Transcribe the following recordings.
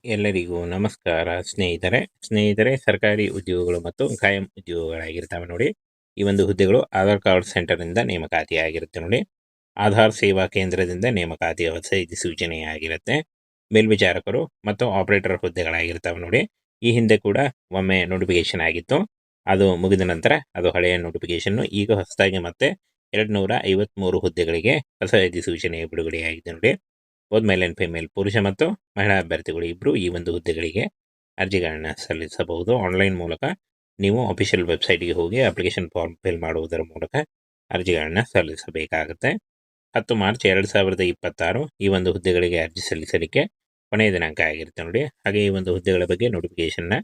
ಎಲ್ಲರಿಗೂ ನಮಸ್ಕಾರ ಸ್ನೇಹಿತರೆ ಸರ್ಕಾರಿ ಉದ್ಯೋಗಗಳು ಮತ್ತು ಕಾಯಂ ಉದ್ಯೋಗಗಳಾಗಿರ್ತವೆ ನೋಡಿ. ಈ ಒಂದು ಹುದ್ದೆಗಳು ಆಧಾರ್ ಕಾರ್ಡ್ ಸೆಂಟರ್ನಿಂದ ನೇಮಕಾತಿಯಾಗಿರುತ್ತೆ ನೋಡಿ. ಆಧಾರ್ ಸೇವಾ ಕೇಂದ್ರದಿಂದ ನೇಮಕಾತಿಯ ಹೊಸ ಸೂಚನೆಯಾಗಿರುತ್ತೆ. ಮೇಲ್ವಿಚಾರಕರು ಮತ್ತು ಆಪರೇಟರ್ ಹುದ್ದೆಗಳಾಗಿರ್ತವೆ ನೋಡಿ. ಈ ಹಿಂದೆ ಕೂಡ ಒಮ್ಮೆ ನೋಟಿಫಿಕೇಶನ್ ಆಗಿತ್ತು, ಅದು ಮುಗಿದ ನಂತರ ಅದು ಹಳೆಯ ನೋಟಿಫಿಕೇಶನ್. ಈಗ ಹೊಸದಾಗಿ ಮತ್ತೆ 253 ಹುದ್ದೆಗಳಿಗೆ ಹೊಸ ಸೂಚನೆ ಬಿಡುಗಡೆಯಾಗಿದೆ ನೋಡಿ. ಬೋತ್ ಮೇಲ್ ಆ್ಯಂಡ್ ಫಿಮೇಲ್, ಪುರುಷ ಮತ್ತು ಮಹಿಳಾ ಅಭ್ಯರ್ಥಿಗಳು ಇಬ್ಬರು ಈ ಒಂದು ಹುದ್ದೆಗಳಿಗೆ ಅರ್ಜಿಗಳನ್ನು ಸಲ್ಲಿಸಬಹುದು. ಆನ್ಲೈನ್ ಮೂಲಕ ನೀವು ಅಫಿಷಿಯಲ್ ವೆಬ್ಸೈಟ್ಗೆ ಹೋಗಿ ಅಪ್ಲಿಕೇಶನ್ ಫಾರ್ಮ್ ಫಿಲ್ ಮಾಡುವುದರ ಮೂಲಕ ಅರ್ಜಿಗಳನ್ನು ಸಲ್ಲಿಸಬೇಕಾಗುತ್ತೆ. 10 ಮಾರ್ಚ್ 2026 ಈ ಒಂದು ಹುದ್ದೆಗಳಿಗೆ ಅರ್ಜಿ ಸಲ್ಲಿಸಲಿಕ್ಕೆ ಕೊನೆಯ ದಿನಾಂಕ ಆಗಿರುತ್ತೆ ನೋಡಿ. ಹಾಗೆ ಈ ಒಂದು ಹುದ್ದೆಗಳ ಬಗ್ಗೆ ನೋಟಿಫಿಕೇಶನ್ನ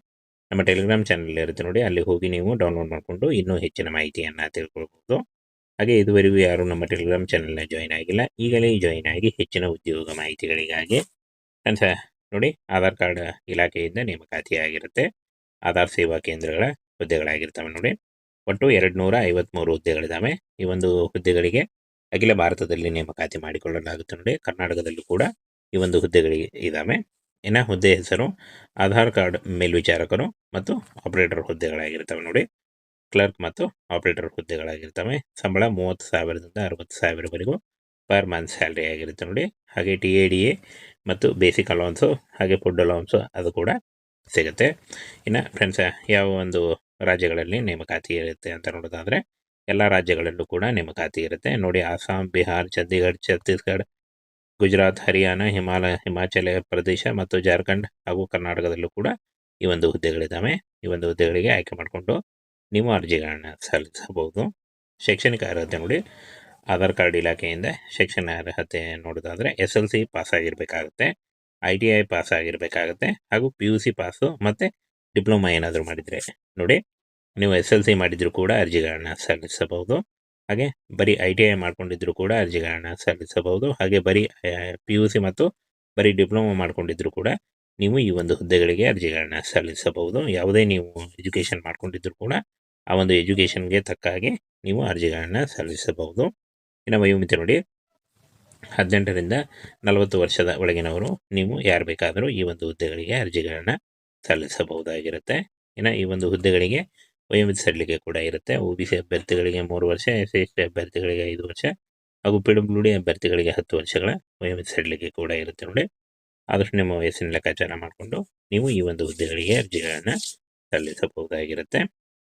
ನಮ್ಮ ಟೆಲಿಗ್ರಾಮ್ ಚಾನಲ್ ಇರುತ್ತೆ ನೋಡಿ, ಅಲ್ಲಿ ಹೋಗಿ ನೀವು ಡೌನ್ಲೋಡ್ ಮಾಡಿಕೊಂಡು ಇನ್ನೂ ಹೆಚ್ಚಿನ ಮಾಹಿತಿಯನ್ನು ತಿಳ್ಕೊಳ್ಬಹುದು. ಹಾಗೆ ಇದುವರೆಗೂ ಯಾರು ನಮ್ಮ ಟೆಲಿಗ್ರಾಮ್ ಚಾನಲ್ನ ಜಾಯಿನ್ ಆಗಿಲ್ಲ, ಈಗಲೇ ಜಾಯಿನ್ ಆಗಿ ಹೆಚ್ಚಿನ ಉದ್ಯೋಗ ಮಾಹಿತಿಗಳಿಗಾಗಿ. ನೋಡಿ, ಆಧಾರ್ ಕಾರ್ಡ್ ಇಲಾಖೆಯಿಂದ ನೇಮಕಾತಿಯಾಗಿರುತ್ತೆ. ಆಧಾರ್ ಸೇವಾ ಕೇಂದ್ರಗಳ ಹುದ್ದೆಗಳಾಗಿರ್ತವೆ ನೋಡಿ. ಒಟ್ಟು 253 ಹುದ್ದೆಗಳಿದ್ದಾವೆ. ಈ ಒಂದು ಹುದ್ದೆಗಳಿಗೆ ಅಖಿಲ ಭಾರತದಲ್ಲಿ ನೇಮಕಾತಿ ಮಾಡಿಕೊಳ್ಳಲಾಗುತ್ತೆ ನೋಡಿ. ಕರ್ನಾಟಕದಲ್ಲೂ ಕೂಡ ಈ ಒಂದು ಹುದ್ದೆಗಳಿಗೆ ಇದ್ದಾವೆ. ಇನ್ನು ಹುದ್ದೆ ಹೆಸರು ಆಧಾರ್ ಕಾರ್ಡ್ ಮೇಲ್ವಿಚಾರಕರು ಮತ್ತು ಆಪರೇಟರ್ ಹುದ್ದೆಗಳಾಗಿರ್ತವೆ ನೋಡಿ. ಕ್ಲರ್ಕ್ ಮತ್ತು ಆಪರೇಟರ್ ಹುದ್ದೆಗಳಾಗಿರ್ತವೆ. ಸಂಬಳ 30,000ದಿಂದ 60,000ವರೆಗೂ ಪರ್ ಮಂತ್ ಸ್ಯಾಲ್ರಿ ಆಗಿರುತ್ತೆ ನೋಡಿ. ಹಾಗೆ TADA ಮತ್ತು ಬೇಸಿಕ್ ಅಲೌನ್ಸು ಹಾಗೆ ಫುಡ್ ಅಲೌನ್ಸು ಅದು ಕೂಡ ಸಿಗುತ್ತೆ. ಇನ್ನು ಫ್ರೆಂಡ್ಸ್, ಯಾವ ಒಂದು ರಾಜ್ಯಗಳಲ್ಲಿ ನೇಮಕಾತಿ ಇರುತ್ತೆ ಅಂತ ನೋಡೋದಾದರೆ ಎಲ್ಲ ರಾಜ್ಯಗಳಲ್ಲೂ ಕೂಡ ನೇಮಕಾತಿ ಇರುತ್ತೆ ನೋಡಿ. ಅಸ್ಸಾಂ, ಬಿಹಾರ್, ಚಂಡೀಗಢ, ಛತ್ತೀಸ್ಗಢ, ಗುಜರಾತ್, ಹರಿಯಾಣ, ಹಿಮಾಚಲ ಪ್ರದೇಶ ಮತ್ತು ಜಾರ್ಖಂಡ್ ಹಾಗೂ ಕರ್ನಾಟಕದಲ್ಲೂ ಕೂಡ ಈ ಒಂದು ಹುದ್ದೆಗಳಿದ್ದಾವೆ. ಈ ಒಂದು ಹುದ್ದೆಗಳಿಗೆ ಆಯ್ಕೆ ಮಾಡಿಕೊಂಡು ನೀವು ಅರ್ಜಿಗಳನ್ನು ಸಲ್ಲಿಸಬಹುದು. ಶೈಕ್ಷಣಿಕ ಅರ್ಹತೆ ನೋಡಿ, ಆಧಾರ್ ಕಾರ್ಡ್ ಇಲಾಖೆಯಿಂದ ಶೈಕ್ಷಣಿಕ ಅರ್ಹತೆ ನೋಡೋದಾದರೆ SLC ಪಾಸ್ ಆಗಿರಬೇಕಾಗುತ್ತೆ, ITI ಪಾಸ್ ಆಗಿರಬೇಕಾಗುತ್ತೆ, ಹಾಗೂ PUC ಪಾಸು ಮತ್ತು ಡಿಪ್ಲೊಮಾ ಏನಾದರೂ ಮಾಡಿದರೆ ನೋಡಿ. ನೀವು SLC ಮಾಡಿದರೂ ಕೂಡ ಅರ್ಜಿಗಳನ್ನು ಸಲ್ಲಿಸಬಹುದು. ಹಾಗೆ ಬರೀ ITI ಮಾಡ್ಕೊಂಡಿದ್ದರೂ ಕೂಡ ಅರ್ಜಿಗಳನ್ನು ಸಲ್ಲಿಸಬಹುದು. ಹಾಗೆ ಬರೀ PUC ಮತ್ತು ಬರೀ ಡಿಪ್ಲೊಮಾ ಮಾಡ್ಕೊಂಡಿದ್ದರೂ ಕೂಡ ನೀವು ಈ ಒಂದು ಹುದ್ದೆಗಳಿಗೆ ಅರ್ಜಿಗಳನ್ನು ಸಲ್ಲಿಸಬಹುದು. ಯಾವುದೇ ನೀವು ಎಜುಕೇಷನ್ ಮಾಡ್ಕೊಂಡಿದ್ದರೂ ಕೂಡ ಆ ಒಂದು ಎಜುಕೇಷನ್ಗೆ ತಕ್ಕ ಹಾಗೆ ನೀವು ಅರ್ಜಿಗಳನ್ನು ಸಲ್ಲಿಸಬಹುದು. ಇನ್ನು ವಯೋಮಿತಿ ನೋಡಿ, 18ರಿಂದ 40 ವರ್ಷದ ಒಳಗಿನವರು ನೀವು ಯಾರು ಬೇಕಾದರೂ ಈ ಒಂದು ಹುದ್ದೆಗಳಿಗೆ ಅರ್ಜಿಗಳನ್ನು ಸಲ್ಲಿಸಬಹುದಾಗಿರುತ್ತೆ. ಇನ್ನು ಈ ಒಂದು ಹುದ್ದೆಗಳಿಗೆ ವಯೋಮಿತಿ ಸಡಿಲಿಕೆ ಕೂಡ ಇರುತ್ತೆ. OBC ಅಭ್ಯರ್ಥಿಗಳಿಗೆ 3 ವರ್ಷ, SC ಅಭ್ಯರ್ಥಿಗಳಿಗೆ 5 ವರ್ಷ ಹಾಗೂ PWD ಅಭ್ಯರ್ಥಿಗಳಿಗೆ 10 ವರ್ಷಗಳ ವಯೋಮಿತಿ ಸಡಿಲಿಕೆ ಕೂಡ ಇರುತ್ತೆ ನೋಡಿ. ಆದಷ್ಟು ನಿಮ್ಮ ವಯಸ್ಸಿನ ಲೆಕ್ಕಾಚಾರ ಮಾಡಿಕೊಂಡು ನೀವು ಈ ಒಂದು ಹುದ್ದೆಗಳಿಗೆ ಅರ್ಜಿಗಳನ್ನು ಸಲ್ಲಿಸಬಹುದಾಗಿರುತ್ತೆ.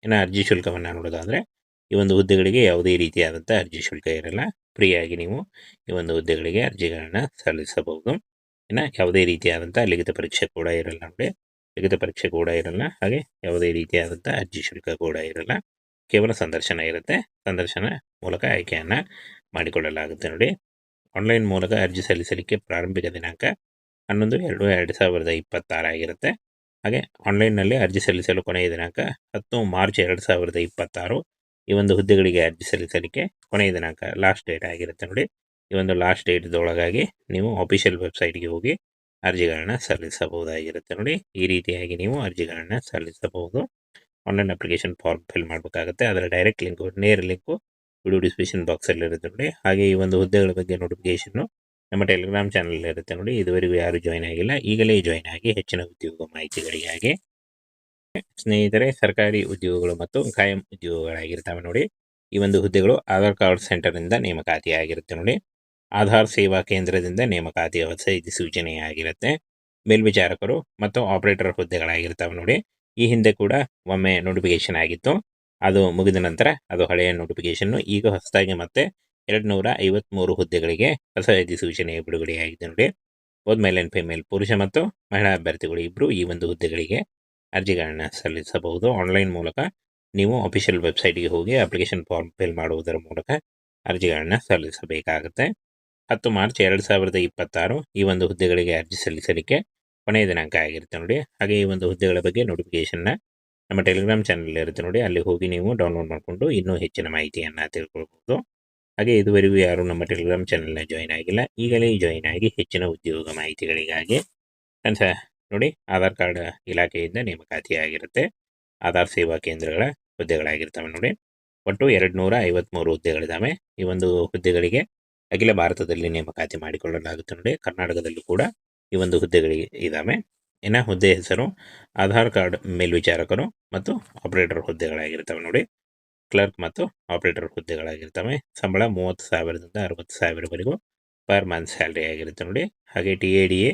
ಇನ್ನು ಅರ್ಜಿ ಶುಲ್ಕವನ್ನು ನೋಡೋದಾದರೆ ಈ ಒಂದು ಹುದ್ದೆಗಳಿಗೆ ಯಾವುದೇ ರೀತಿಯಾದಂಥ ಅರ್ಜಿ ಶುಲ್ಕ ಇರಲ್ಲ. ಫ್ರೀಯಾಗಿ ನೀವು ಈ ಒಂದು ಹುದ್ದೆಗಳಿಗೆ ಅರ್ಜಿಗಳನ್ನು ಸಲ್ಲಿಸಬಹುದು. ಇನ್ನು ಯಾವುದೇ ರೀತಿಯಾದಂಥ ಲಿಖಿತ ಪರೀಕ್ಷೆ ಕೂಡ ಇರಲ್ಲ ನೋಡಿ, ಲಿಖಿತ ಪರೀಕ್ಷೆ ಕೂಡ ಇರಲ್ಲ. ಹಾಗೆ ಯಾವುದೇ ರೀತಿಯಾದಂಥ ಅರ್ಜಿ ಶುಲ್ಕ ಕೂಡ ಇರಲ್ಲ. ಕೇವಲ ಸಂದರ್ಶನ ಇರುತ್ತೆ. ಸಂದರ್ಶನ ಮೂಲಕ ಆಯ್ಕೆಯನ್ನು ಮಾಡಿಕೊಳ್ಳಲಾಗುತ್ತೆ ನೋಡಿ. ಆನ್ಲೈನ್ ಮೂಲಕ ಅರ್ಜಿ ಸಲ್ಲಿಸಲಿಕ್ಕೆ ಪ್ರಾರಂಭಿಕ ದಿನಾಂಕ 11/2/2026 ಆಗಿರುತ್ತೆ. ಹಾಗೆ ಆನ್ಲೈನ್ನಲ್ಲಿ ಅರ್ಜಿ ಸಲ್ಲಿಸಲು ಕೊನೆಯ ದಿನಾಂಕ 10 ಮಾರ್ಚ್ 2026. ಈ ಒಂದು ಹುದ್ದೆಗಳಿಗೆ ಅರ್ಜಿ ಸಲ್ಲಿಸಲಿಕ್ಕೆ ಕೊನೆಯ ದಿನಾಂಕ ಲಾಸ್ಟ್ ಡೇಟ್ ಆಗಿರುತ್ತೆ ನೋಡಿ. ಈ ಒಂದು ಲಾಸ್ಟ್ ಡೇಟ್ದೊಳಗಾಗಿ ನೀವು ಅಫಿಷಿಯಲ್ ವೆಬ್ಸೈಟ್ಗೆ ಹೋಗಿ ಅರ್ಜಿಗಳನ್ನು ಸಲ್ಲಿಸಬಹುದಾಗಿರುತ್ತೆ ನೋಡಿ. ಈ ರೀತಿಯಾಗಿ ನೀವು ಅರ್ಜಿಗಳನ್ನು ಸಲ್ಲಿಸಬಹುದು. ಆನ್ಲೈನ್ ಅಪ್ಲಿಕೇಶನ್ ಫಾರ್ಮ್ ಫಿಲ್ ಮಾಡಬೇಕಾಗುತ್ತೆ. ಅದರ ಡೈರೆಕ್ಟ್ ಲಿಂಕು, ನೇರ ಲಿಂಕು ವಿಡಿಯೋ ಡಿಸ್ಕ್ರಿಪ್ಷನ್ ಬಾಕ್ಸಲ್ಲಿ ಇರುತ್ತೆ ನೋಡಿ. ಹಾಗೆ ಈ ಒಂದು ಹುದ್ದೆಗಳ ಬಗ್ಗೆ ನೋಟಿಫಿಕೇಶನ್ನು ನಮ್ಮ ಟೆಲಿಗ್ರಾಮ್ ಚಾನಲ್ ಇರುತ್ತೆ ನೋಡಿ. ಇದುವರೆಗೂ ಯಾರು ಜಾಯಿನ್ ಆಗಿಲ್ಲ, ಈಗಲೇ ಜಾಯಿನ್ ಆಗಿ ಹೆಚ್ಚಿನ ಉದ್ಯೋಗ ಮಾಹಿತಿಗಳಿಗಾಗಿ. ಸ್ನೇಹಿತರೆ, ಸರ್ಕಾರಿ ಉದ್ಯೋಗಗಳು ಮತ್ತು ಕಾಯಂ ಉದ್ಯೋಗಗಳಾಗಿರ್ತವೆ ನೋಡಿ. ಈ ಒಂದು ಹುದ್ದೆಗಳು ಆಧಾರ್ ಕಾರ್ಡ್ ಸೆಂಟರ್ನಿಂದ ನೇಮಕಾತಿಯಾಗಿರುತ್ತೆ ನೋಡಿ. ಆಧಾರ್ ಸೇವಾ ಕೇಂದ್ರದಿಂದ ನೇಮಕಾತಿಯ ಹೊಸ ಸೂಚನೆಯಾಗಿರುತ್ತೆ. ಮೇಲ್ವಿಚಾರಕರು ಮತ್ತು ಆಪರೇಟರ್ ಹುದ್ದೆಗಳಾಗಿರ್ತವೆ ನೋಡಿ. ಈ ಹಿಂದೆ ಕೂಡ ಒಮ್ಮೆ ನೋಟಿಫಿಕೇಶನ್ ಆಗಿತ್ತು, ಅದು ಮುಗಿದ ನಂತರ ಅದು ಹಳೆಯ ನೋಟಿಫಿಕೇಶನ್ನು. ಈಗ ಹೊಸದಾಗಿ ಮತ್ತೆ 253 ಹುದ್ದೆಗಳಿಗೆ ಹೊಸ ಸೂಚನೆ ಬಿಡುಗಡೆಯಾಗಿದೆ ನೋಡಿ. ಬೋತ್ ಮೇಲ್ ಆ್ಯಂಡ್ ಫಿಮೇಲ್, ಪುರುಷ ಮತ್ತು ಮಹಿಳಾ ಅಭ್ಯರ್ಥಿಗಳು ಇಬ್ಬರು ಈ ಒಂದು ಹುದ್ದೆಗಳಿಗೆ ಅರ್ಜಿಗಳನ್ನು ಸಲ್ಲಿಸಬಹುದು. ಆನ್ಲೈನ್ ಮೂಲಕ ನೀವು ಅಫಿಷಿಯಲ್ ವೆಬ್ಸೈಟ್ಗೆ ಹೋಗಿ ಅಪ್ಲಿಕೇಶನ್ ಫಾರ್ಮ್ ಫಿಲ್ ಮಾಡುವುದರ ಮೂಲಕ ಅರ್ಜಿಗಳನ್ನು ಸಲ್ಲಿಸಬೇಕಾಗುತ್ತೆ. 10 ಮಾರ್ಚ್ 2026 ಈ ಒಂದು ಹುದ್ದೆಗಳಿಗೆ ಅರ್ಜಿ ಸಲ್ಲಿಸಲಿಕ್ಕೆ ಕೊನೆಯ ದಿನಾಂಕ ಆಗಿರುತ್ತೆ ನೋಡಿ. ಹಾಗೆ ಈ ಒಂದು ಹುದ್ದೆಗಳ ಬಗ್ಗೆ ನೋಟಿಫಿಕೇಶನ್ನ ನಮ್ಮ ಟೆಲಿಗ್ರಾಮ್ ಚಾನಲ್ ಇರುತ್ತೆ ನೋಡಿ, ಅಲ್ಲಿ ಹೋಗಿ ನೀವು ಡೌನ್ಲೋಡ್ ಮಾಡಿಕೊಂಡು ಇನ್ನೂ ಹೆಚ್ಚಿನ ಮಾಹಿತಿಯನ್ನು ತಿಳ್ಕೊಳ್ಬಹುದು. ಹಾಗೆ ಇದುವರೆಗೂ ಯಾರು ನಮ್ಮ ಟೆಲಿಗ್ರಾಮ್ ಚಾನಲ್ನ ಜಾಯಿನ್ ಆಗಿಲ್ಲ, ಈಗಲೇ ಜಾಯಿನ್ ಆಗಿ ಹೆಚ್ಚಿನ ಉದ್ಯೋಗ ಮಾಹಿತಿಗಳಿಗಾಗಿ. ನೋಡಿ, ಆಧಾರ್ ಕಾರ್ಡ್ ಇಲಾಖೆಯಿಂದ ನೇಮಕಾತಿಯಾಗಿರುತ್ತೆ. ಆಧಾರ್ ಸೇವಾ ಕೇಂದ್ರಗಳ ಹುದ್ದೆಗಳಾಗಿರ್ತವೆ ನೋಡಿ. ಒಟ್ಟು 253 ಹುದ್ದೆಗಳಿದ್ದಾವೆ. ಈ ಒಂದು ಹುದ್ದೆಗಳಿಗೆ ಅಖಿಲ ಭಾರತದಲ್ಲಿ ನೇಮಕಾತಿ ಮಾಡಿಕೊಳ್ಳಲಾಗುತ್ತೆ ನೋಡಿ. ಕರ್ನಾಟಕದಲ್ಲೂ ಕೂಡ ಈ ಒಂದು ಹುದ್ದೆಗಳಿಗೆ ಇದ್ದಾವೆ. ಇನ್ನು ಹುದ್ದೆ ಹೆಸರು ಆಧಾರ್ ಕಾರ್ಡ್ ಮೇಲ್ವಿಚಾರಕರು ಮತ್ತು ಆಪರೇಟರ್ ಹುದ್ದೆಗಳಾಗಿರ್ತವೆ ನೋಡಿ. ಕ್ಲರ್ಕ್ ಮತ್ತು ಆಪರೇಟರ್ ಹುದ್ದೆಗಳಾಗಿರ್ತವೆ. ಸಂಬಳ 30,000ದಿಂದ 60,000ವರೆಗೂ ಪರ್ ಮಂತ್ ಸ್ಯಾಲ್ರಿ ಆಗಿರುತ್ತೆ ನೋಡಿ. ಹಾಗೆ TADA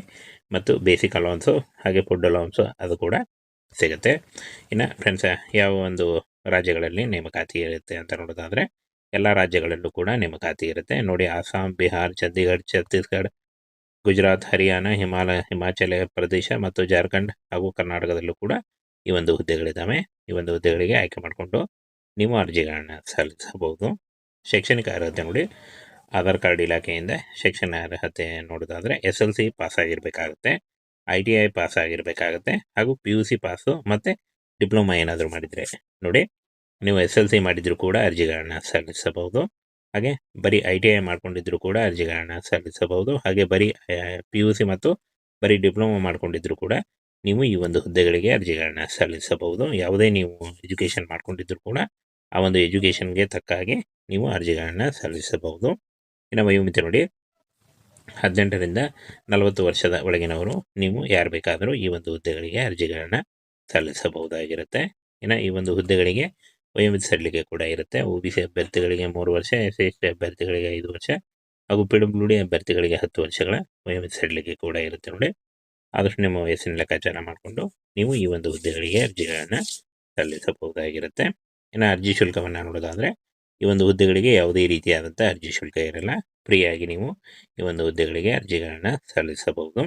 ಮತ್ತು ಬೇಸಿಕ್ ಅಲೌನ್ಸು ಹಾಗೆ ಫುಡ್ ಅಲೌನ್ಸು ಅದು ಕೂಡ ಸಿಗುತ್ತೆ. ಇನ್ನು ಫ್ರೆಂಡ್ಸ್, ಯಾವ ಒಂದು ರಾಜ್ಯಗಳಲ್ಲಿ ನೇಮಕಾತಿ ಇರುತ್ತೆ ಅಂತ ನೋಡೋದಾದರೆ ಎಲ್ಲ ರಾಜ್ಯಗಳಲ್ಲೂ ಕೂಡ ನೇಮಕಾತಿ ಇರುತ್ತೆ ನೋಡಿ. ಅಸ್ಸಾಂ, ಬಿಹಾರ್, ಚಂಡೀಗಢ, ಛತ್ತೀಸ್ಗಢ, ಗುಜರಾತ್, ಹರಿಯಾಣ, ಹಿಮಾಚಲ ಪ್ರದೇಶ ಮತ್ತು ಜಾರ್ಖಂಡ್ ಹಾಗೂ ಕರ್ನಾಟಕದಲ್ಲೂ ಕೂಡ ಈ ಒಂದು ಹುದ್ದೆಗಳಿದ್ದಾವೆ. ಈ ಒಂದು ಹುದ್ದೆಗಳಿಗೆ ಆಯ್ಕೆ ಮಾಡಿಕೊಂಡು ನೀವು ಅರ್ಜಿಗಳನ್ನು ಸಲ್ಲಿಸಬಹುದು. ಶೈಕ್ಷಣಿಕ ಅರ್ಹತೆ ನೋಡಿ, ಆಧಾರ್ ಕಾರ್ಡ್ ಇಲಾಖೆಯಿಂದ ಶೈಕ್ಷಣಿಕ ಅರ್ಹತೆ ನೋಡೋದಾದರೆ SLC ಪಾಸ್ ಆಗಿರಬೇಕಾಗುತ್ತೆ, ITI ಪಾಸ್ ಆಗಿರಬೇಕಾಗುತ್ತೆ ಹಾಗೂ PUC ಪಾಸು ಮತ್ತು ಡಿಪ್ಲೊಮಾ ಏನಾದರೂ ಮಾಡಿದರೆ ನೋಡಿ. ನೀವು SLC ಮಾಡಿದರೂ ಕೂಡ ಅರ್ಜಿಗಳನ್ನು ಸಲ್ಲಿಸಬಹುದು. ಹಾಗೆ ಬರೀ ITI ಮಾಡ್ಕೊಂಡಿದ್ರು ಕೂಡ ಅರ್ಜಿಗಳನ್ನು ಸಲ್ಲಿಸಬಹುದು. ಹಾಗೆ ಬರೀ PUC ಮತ್ತು ಬರೀ ಡಿಪ್ಲೊಮಾ ಮಾಡ್ಕೊಂಡಿದ್ರು ಕೂಡ ನೀವು ಈ ಒಂದು ಹುದ್ದೆಗಳಿಗೆ ಅರ್ಜಿಗಳನ್ನು ಸಲ್ಲಿಸಬಹುದು. ಯಾವುದೇ ನೀವು ಎಜುಕೇಷನ್ ಮಾಡ್ಕೊಂಡಿದ್ರು ಕೂಡ ಆ ಒಂದು ಎಜುಕೇಷನ್ಗೆ ತಕ್ಕ ಹಾಗೆ ನೀವು ಅರ್ಜಿಗಳನ್ನು ಸಲ್ಲಿಸಬಹುದು. ಇನ್ನು ವಯೋಮಿತಿ ನೋಡಿ, 18ರಿಂದ 40 ವರ್ಷದ ಒಳಗಿನವರು ನೀವು ಯಾರು ಬೇಕಾದರೂ ಈ ಒಂದು ಹುದ್ದೆಗಳಿಗೆ ಅರ್ಜಿಗಳನ್ನು ಸಲ್ಲಿಸಬಹುದಾಗಿರುತ್ತೆ. ಇನ್ನು ಈ ಒಂದು ಹುದ್ದೆಗಳಿಗೆ ವಯೋಮಿತಿ ಸಡಿಲಿಕೆ ಕೂಡ ಇರುತ್ತೆ. OBC ಅಭ್ಯರ್ಥಿಗಳಿಗೆ 3 ವರ್ಷ, SC ಅಭ್ಯರ್ಥಿಗಳಿಗೆ 5 ವರ್ಷ ಹಾಗೂ PWD ಅಭ್ಯರ್ಥಿಗಳಿಗೆ 10 ವರ್ಷಗಳ ವಯೋಮಿತಿ ಸಡಿಲಿಕೆ ಕೂಡ ಇರುತ್ತೆ ನೋಡಿ. ಆದಷ್ಟು ನಿಮ್ಮ ವಯಸ್ಸಿನ ಲೆಕ್ಕಾಚಾರ ಮಾಡಿಕೊಂಡು ನೀವು ಈ ಒಂದು ಹುದ್ದೆಗಳಿಗೆ ಅರ್ಜಿಗಳನ್ನು ಸಲ್ಲಿಸಬಹುದಾಗಿರುತ್ತೆ. ಇನ್ನು ಅರ್ಜಿ ಶುಲ್ಕವನ್ನು ನೋಡೋದಾದರೆ ಈ ಒಂದು ಹುದ್ದೆಗಳಿಗೆ ಯಾವುದೇ ರೀತಿಯಾದಂಥ ಅರ್ಜಿ ಶುಲ್ಕ ಇರಲ್ಲ. ಫ್ರೀಯಾಗಿ ನೀವು ಈ ಒಂದು ಹುದ್ದೆಗಳಿಗೆ ಅರ್ಜಿಗಳನ್ನು ಸಲ್ಲಿಸಬಹುದು.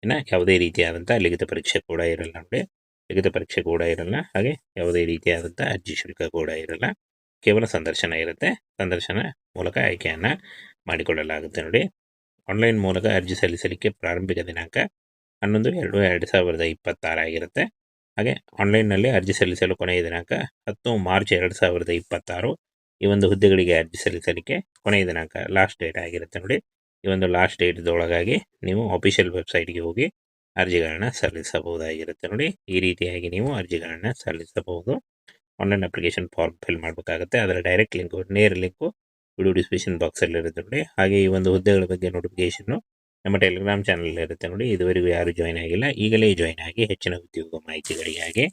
ಇನ್ನು ಯಾವುದೇ ರೀತಿಯಾದಂಥ ಲಿಖಿತ ಪರೀಕ್ಷೆ ಕೂಡ ಇರಲ್ಲ ನೋಡಿ. ಲಿಖಿತ ಪರೀಕ್ಷೆ ಕೂಡ ಇರಲ್ಲ, ಹಾಗೆ ಯಾವುದೇ ರೀತಿಯಾದಂಥ ಅರ್ಜಿ ಶುಲ್ಕ ಕೂಡ ಇರಲ್ಲ. ಕೇವಲ ಸಂದರ್ಶನ ಇರುತ್ತೆ. ಸಂದರ್ಶನ ಮೂಲಕ ಆಯ್ಕೆಯನ್ನು ಮಾಡಿಕೊಳ್ಳಲಾಗುತ್ತೆ ನೋಡಿ. ಆನ್ಲೈನ್ ಮೂಲಕ ಅರ್ಜಿ ಸಲ್ಲಿಸಲಿಕ್ಕೆ ಪ್ರಾರಂಭಿಕ ದಿನಾಂಕ 11/2/2026 ಆಗಿರುತ್ತೆ. ಹಾಗೆ ಆನ್ಲೈನ್ನಲ್ಲಿ ಅರ್ಜಿ ಸಲ್ಲಿಸಲು ಕೊನೆಯ ದಿನಾಂಕ 10 ಮಾರ್ಚ್ 2026. ಈ ಒಂದು ಹುದ್ದೆಗಳಿಗೆ ಅರ್ಜಿ ಸಲ್ಲಿಸಲಿಕ್ಕೆ ಕೊನೆಯ ದಿನಾಂಕ ಲಾಸ್ಟ್ ಡೇಟ್ ಆಗಿರುತ್ತೆ ನೋಡಿ. ಈ ಒಂದು ಲಾಸ್ಟ್ ಡೇಟ್ದೊಳಗಾಗಿ ನೀವು ಅಫಿಷಿಯಲ್ ವೆಬ್ಸೈಟ್ಗೆ ಹೋಗಿ ಅರ್ಜಿಗಳನ್ನು ಸಲ್ಲಿಸಬಹುದಾಗಿರುತ್ತೆ ನೋಡಿ. ಈ ರೀತಿಯಾಗಿ ನೀವು ಅರ್ಜಿಗಳನ್ನು ಸಲ್ಲಿಸಬಹುದು. ಆನ್ಲೈನ್ ಅಪ್ಲಿಕೇಶನ್ ಫಾರ್ಮ್ ಫಿಲ್ ಮಾಡಬೇಕಾಗುತ್ತೆ. ಅದರ ಡೈರೆಕ್ಟ್ ಲಿಂಕು, ನೇರ ಲಿಂಕು ವಿಡಿಯೋ ಡಿಸ್ಕ್ರಿಪ್ಷನ್ ಬಾಕ್ಸಲ್ಲಿ ಇರುತ್ತೆ ನೋಡಿ. ಹಾಗೆ ಈ ಒಂದು ಹುದ್ದೆಗಳ ಬಗ್ಗೆ ನೋಟಿಫಿಕೇಷನ್ನು ನಮ್ಮ ಟೆಲಿಗ್ರಾಮ್ ಚಾನಲ್ ಇರುತ್ತೆ ನೋಡಿ. ಇದುವರೆಗೂ ಯಾರು ಜಾಯ್ನ್ ಆಗಿಲ್ಲ, ಈಗಲೇ ಜಾಯ್ನ್ ಆಗಿ ಹೆಚ್ಚಿನ ಉದ್ಯೋಗ ಮಾಹಿತಿಗಳಿಗಾಗಿ